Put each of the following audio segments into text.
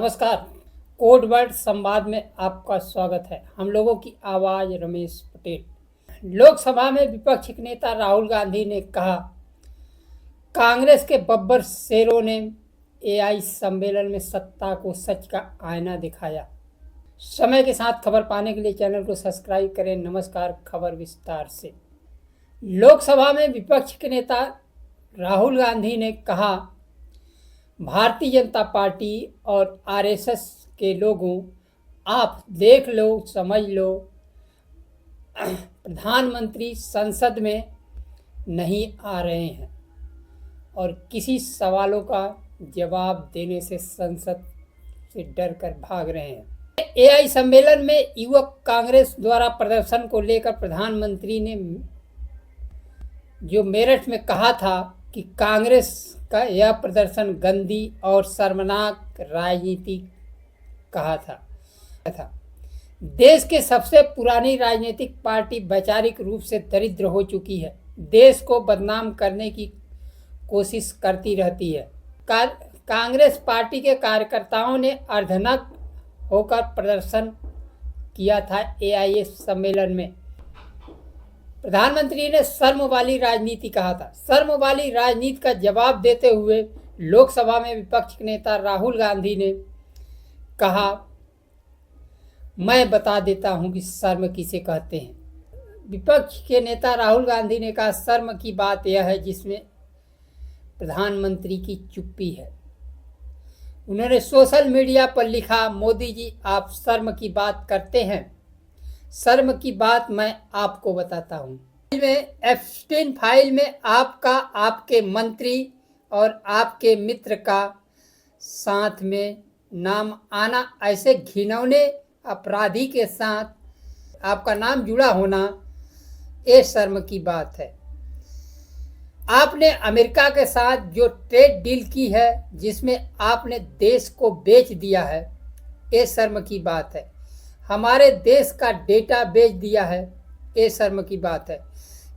नमस्कार। Code word संवाद में आपका स्वागत है। हम लोगों की आवाज रमेश पटेल। लोकसभा में विपक्ष के नेता राहुल गांधी ने कहा, कांग्रेस के बब्बर शेरों ने एआई सम्मेलन में सत्ता को सच का आईना दिखाया। समय के साथ खबर पाने के लिए चैनल को सब्सक्राइब करें। नमस्कार, खबर विस्तार से। लोकसभा में विपक्ष के नेता राहुल गांधी ने कहा, भारतीय जनता पार्टी और आरएसएस के लोगों, आप देख लो, समझ लो, प्रधानमंत्री संसद में नहीं आ रहे हैं और किसी सवालों का जवाब देने से संसद से डर कर भाग रहे हैं। एआई सम्मेलन में युवक कांग्रेस द्वारा प्रदर्शन को लेकर प्रधानमंत्री ने जो मेरठ में कहा था कि कांग्रेस का यह प्रदर्शन गंदी और शर्मनाक राजनीति कहा था। देश के सबसे पुरानी राजनीतिक पार्टी वैचारिक रूप से दरिद्र हो चुकी है, देश को बदनाम करने की कोशिश करती रहती है। कांग्रेस पार्टी के कार्यकर्ताओं ने अर्धनग्न होकर प्रदर्शन किया था एआई सम्मेलन में। प्रधानमंत्री ने शर्म वाली राजनीति कहा था। शर्म वाली राजनीति का जवाब देते हुए लोकसभा में विपक्ष के नेता राहुल गांधी ने कहा, मैं बता देता हूं कि शर्म किसे कहते हैं। विपक्ष के नेता राहुल गांधी ने कहा, शर्म की बात यह है जिसमें प्रधानमंत्री की चुप्पी है। उन्होंने सोशल मीडिया पर लिखा, मोदी जी आप शर्म की बात करते हैं। शर्म की बात मैं आपको बताता हूँ। एप्स्टीन फाइल में आपका, आपके मंत्री और आपके मित्र का साथ में नाम आना, ऐसे घिनौने अपराधी के साथ आपका नाम जुड़ा होना, ये शर्म की बात है। आपने अमेरिका के साथ जो ट्रेड डील की है, जिसमें आपने देश को बेच दिया है, ये शर्म की बात है। हमारे देश का डेटा बेच दिया है, ये शर्म की बात है।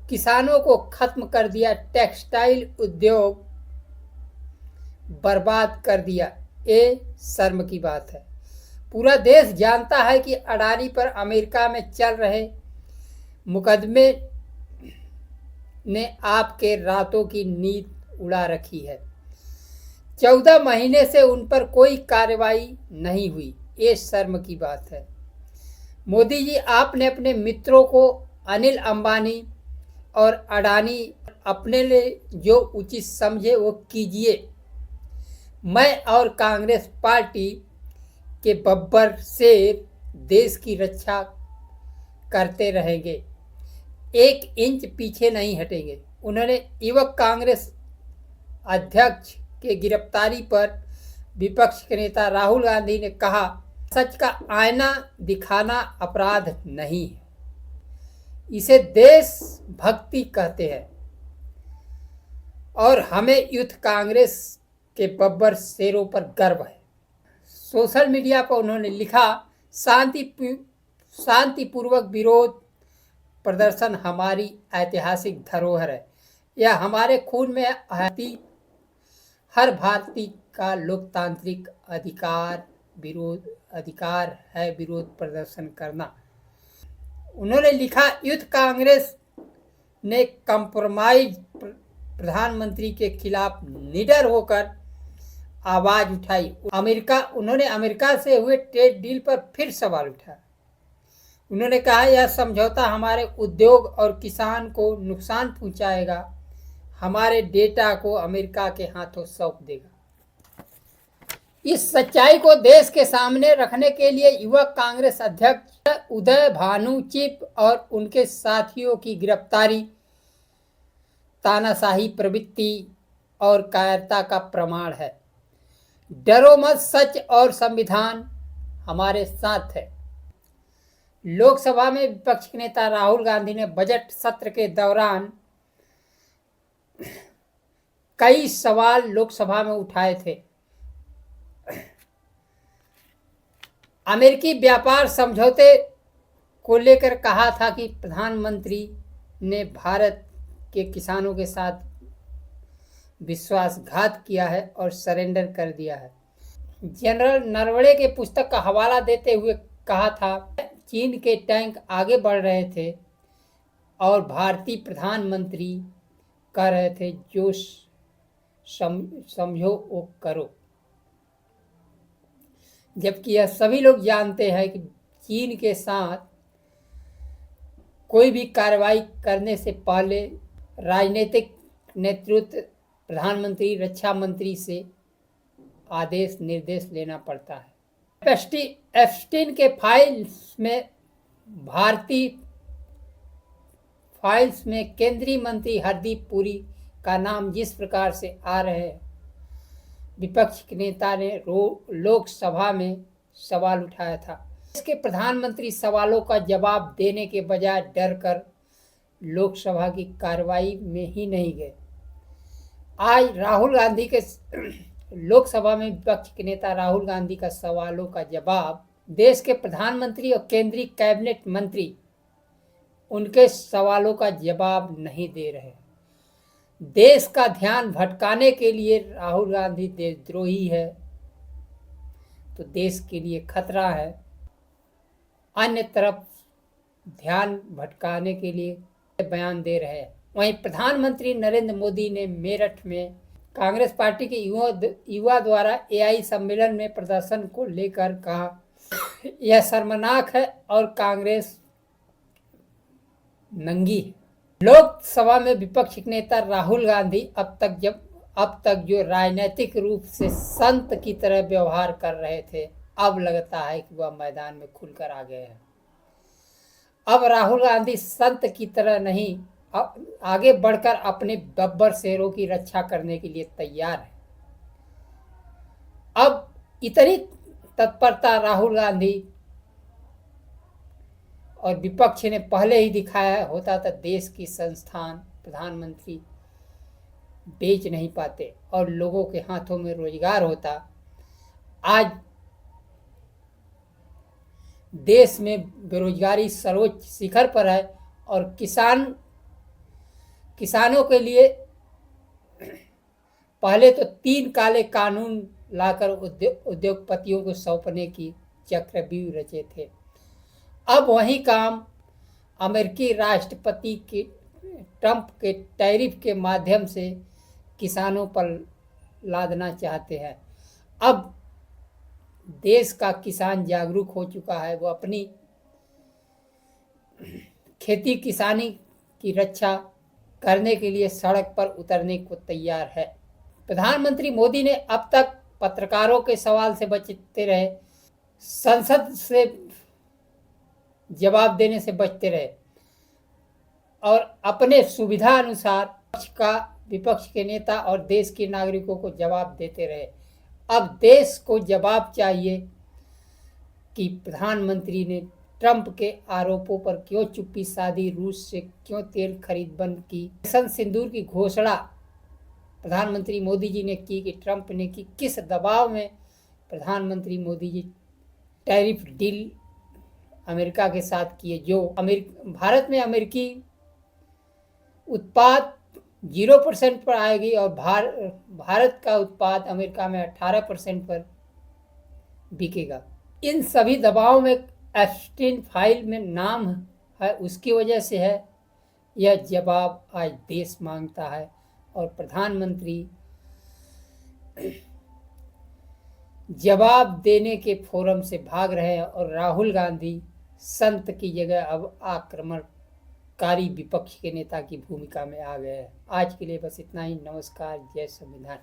किसानों को खत्म कर दिया, टेक्सटाइल उद्योग बर्बाद कर दिया, ये शर्म की बात है। पूरा देश जानता है कि अडानी पर अमेरिका में चल रहे मुकदमे ने आपके रातों की नींद उड़ा रखी है। 14 महीने से उन पर कोई कार्रवाई नहीं हुई, ये शर्म की बात है। मोदी जी आपने अपने मित्रों को अनिल अंबानी और अडानी अपने लिए जो उचित समझे वो कीजिए। मैं और कांग्रेस पार्टी के बब्बर शेर देश की रक्षा करते रहेंगे, 1 इंच पीछे नहीं हटेंगे। उन्होंने युवक कांग्रेस अध्यक्ष के गिरफ्तारी पर विपक्ष के नेता राहुल गांधी ने कहा, सच का आईना दिखाना अपराध नहीं है, इसे देशभक्ति कहते हैं और हमें यूथ कांग्रेस के बब्बर शेरों पर गर्व है। सोशल मीडिया पर उन्होंने लिखा, शांतिपूर्वक विरोध प्रदर्शन हमारी ऐतिहासिक धरोहर है। यह हमारे खून में आती हर भारतीय का लोकतांत्रिक अधिकार है विरोध प्रदर्शन करना। उन्होंने लिखा, यूथ कांग्रेस ने कंप्रोमाइज प्रधानमंत्री के खिलाफ निडर होकर आवाज उठाई। उन्होंने अमेरिका से हुए ट्रेड डील पर फिर सवाल उठाया। उन्होंने कहा, यह समझौता हमारे उद्योग और किसान को नुकसान पहुंचाएगा, हमारे डेटा को अमेरिका के हाथों सौंप देगा। इस सच्चाई को देश के सामने रखने के लिए युवक कांग्रेस अध्यक्ष उदय भानु चिप और उनके साथियों की गिरफ्तारी तानाशाही प्रवृत्ति और कायरता का प्रमाण है। डरो मत, सच और संविधान हमारे साथ है। लोकसभा में विपक्ष के नेता राहुल गांधी ने बजट सत्र के दौरान कई सवाल लोकसभा में उठाए थे। अमेरिकी व्यापार समझौते को लेकर कहा था कि प्रधानमंत्री ने भारत के किसानों के साथ विश्वासघात किया है और सरेंडर कर दिया है। जनरल नरवणे के पुस्तक का हवाला देते हुए कहा था, चीन के टैंक आगे बढ़ रहे थे और भारतीय प्रधानमंत्री कह रहे थे जो समझो वो करो। जबकि यह सभी लोग जानते हैं कि चीन के साथ कोई भी कार्रवाई करने से पहले राजनीतिक नेतृत्व, प्रधानमंत्री, रक्षा मंत्री से आदेश निर्देश लेना पड़ता है। एप्स्टीन के फाइल्स में केंद्रीय मंत्री हरदीप पुरी का नाम जिस प्रकार से आ रहे हैं, विपक्ष के नेता ने लोकसभा में सवाल उठाया था। इसके प्रधानमंत्री सवालों का जवाब देने के बजाय डर कर लोकसभा की कार्रवाई में ही नहीं गए। आज राहुल गांधी के लोकसभा में विपक्ष के नेता राहुल गांधी का सवालों का जवाब देश के प्रधानमंत्री और केंद्रीय कैबिनेट मंत्री उनके सवालों का जवाब नहीं दे रहे। देश का ध्यान भटकाने के लिए राहुल गांधी देशद्रोही है तो देश के लिए खतरा है। अन्य तरफ ध्यान भटकाने के लिए बयान दे रहे हैं। वहीं प्रधानमंत्री नरेंद्र मोदी ने मेरठ में कांग्रेस पार्टी के युवा द्वारा एआई सम्मेलन में प्रदर्शन को लेकर कहा, यह शर्मनाक है और कांग्रेस नंगी है। लोकसभा में विपक्ष के नेता राहुल गांधी अब तक जो राजनीतिक रूप से संत की तरह व्यवहार कर रहे थे, अब लगता है कि वह मैदान में खुलकर आ गए हैं। अब राहुल गांधी संत की तरह नहीं, आगे बढ़कर अपने बब्बर शेरों की रक्षा करने के लिए तैयार है। अब इतनी तत्परता राहुल गांधी और विपक्ष ने पहले ही दिखाया होता तो देश की संस्थान प्रधानमंत्री बेच नहीं पाते और लोगों के हाथों में रोजगार होता। आज देश में बेरोजगारी सर्वोच्च शिखर पर है और किसानों के लिए पहले तो 3 काले कानून लाकर उद्योगपतियों को सौंपने की चक्रव्यूह रचे थे। अब वही काम अमेरिकी राष्ट्रपति के ट्रंप के टैरिफ के माध्यम से किसानों पर लादना चाहते हैं। अब देश का किसान जागरूक हो चुका है, वो अपनी खेती किसानी की रक्षा करने के लिए सड़क पर उतरने को तैयार है। प्रधानमंत्री मोदी ने अब तक पत्रकारों के सवाल से बचते रहे, संसद से जवाब देने से बचते रहे और अपने सुविधा अनुसार विपक्ष के नेता और देश के नागरिकों को जवाब देते रहे। अब देश को जवाब चाहिए कि प्रधानमंत्री ने ट्रंप के आरोपों पर क्यों चुप्पी साधी, रूस से क्यों तेल खरीद बंद की। ऑपरेशन सिंदूर की घोषणा प्रधानमंत्री मोदी जी ने की कि ट्रंप ने की, किस दबाव में प्रधानमंत्री Modi ji tariff deal America के साथ किए, जो भारत में अमेरिकी उत्पाद 0% पर आएगी और भारत का उत्पाद अमेरिका में 18% पर बिकेगा। इन सभी दबावों में एप्स्टीन फाइल में नाम है, उसकी वजह से है। यह जवाब आज देश मांगता है और प्रधानमंत्री जवाब देने के फोरम से भाग रहे हैं और राहुल गांधी संत की जगह अब आक्रमणकारी विपक्ष के नेता की भूमिका में आ गए हैं। आज के लिए बस इतना ही। नमस्कार। जय संविधान।